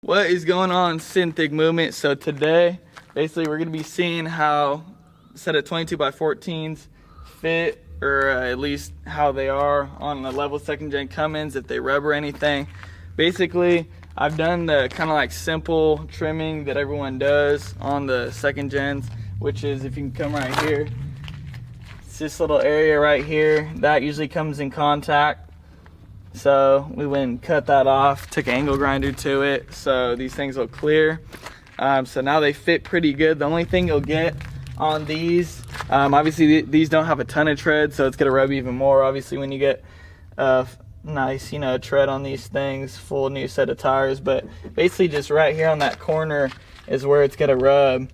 What is going on, Synthetic Movement? So today, basically we're gonna be seeing how a set of 22x14s fit, or at least how they are on the level 2nd gen Cummins, if they rub or anything. Basically, I've done the kind of like simple trimming that everyone does on the 2nd gens, which is, if you can come right here, it's this little area right here that usually comes in contact. So we went and cut that off, took an angle grinder to it, so these things look clear. So now they fit pretty good. The only thing you'll get on these, obviously these don't have a ton of tread, so it's gonna rub even more. Obviously when you get nice, tread on these things, full new set of tires, but basically just right here on that corner is where it's gonna rub.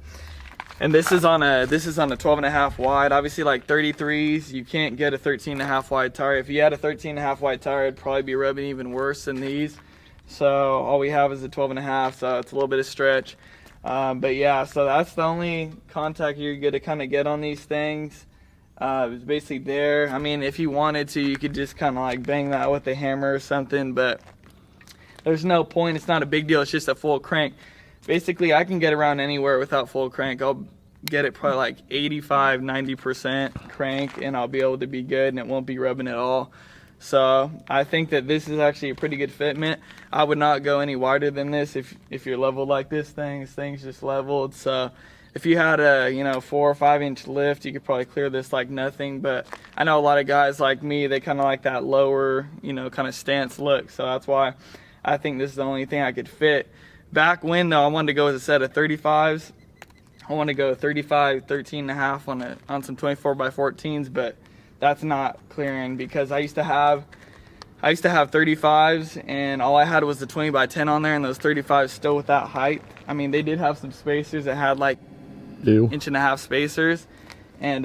And this is on a 12.5 wide. Obviously, like 33s, you can't get a 13.5 wide tire. If you had a 13.5 wide tire, it'd probably be rubbing even worse than these. So all we have is a 12.5, so it's a little bit of stretch. But yeah, so that's the only contact you're gonna kind of get on these things. It's basically there. I mean, if you wanted to, you could just kind of like bang that with a hammer or something, but there's no point. It's not a big deal. It's just a full crank. Basically, I can get around anywhere without full crank. I'll get it probably like 85-90% crank, and I'll be able to be good, and it won't be rubbing at all. So I think that this is actually a pretty good fitment. I would not go any wider than this if you're leveled like this thing's just leveled. So if you had a 4 or 5 inch lift, you could probably clear this like nothing. But I know a lot of guys like me, they kind of like that lower, kind of stance look. So that's why I think this is the only thing I could fit. Back when though, I wanted to go with a set of 35s. I want to go 35, 13.5 on some 24x14s, but that's not clearing because I used to have 35s, and all I had was the 20x10 on there, and those 35s still with that height. I mean, they did have some spacers that had like 1.5 inch spacers, and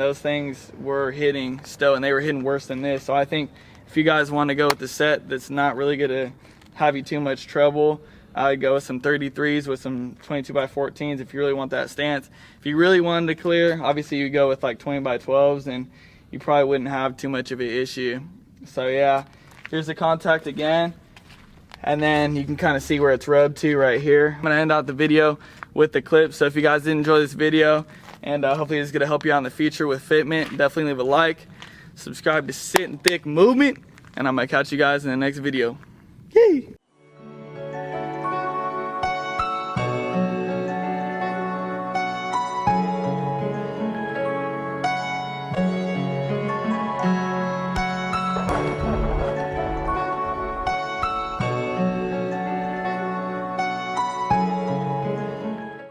those things were hitting still, and they were hitting worse than this. So I think if you guys want to go with the set that's not really gonna have you too much trouble, I would go with some 33s with some 22x14s if you really want that stance. If you really wanted to clear, obviously you go with like 20x12s, and you probably wouldn't have too much of an issue. So yeah, here's the contact again, and then you can kind of see where it's rubbed to right here. I'm gonna end out the video with the clip. So if you guys did enjoy this video, and hopefully it's gonna help you out in the future with fitment, definitely leave a like, subscribe to Synthetic Movement, and I'm gonna catch you guys in the next video. Yay!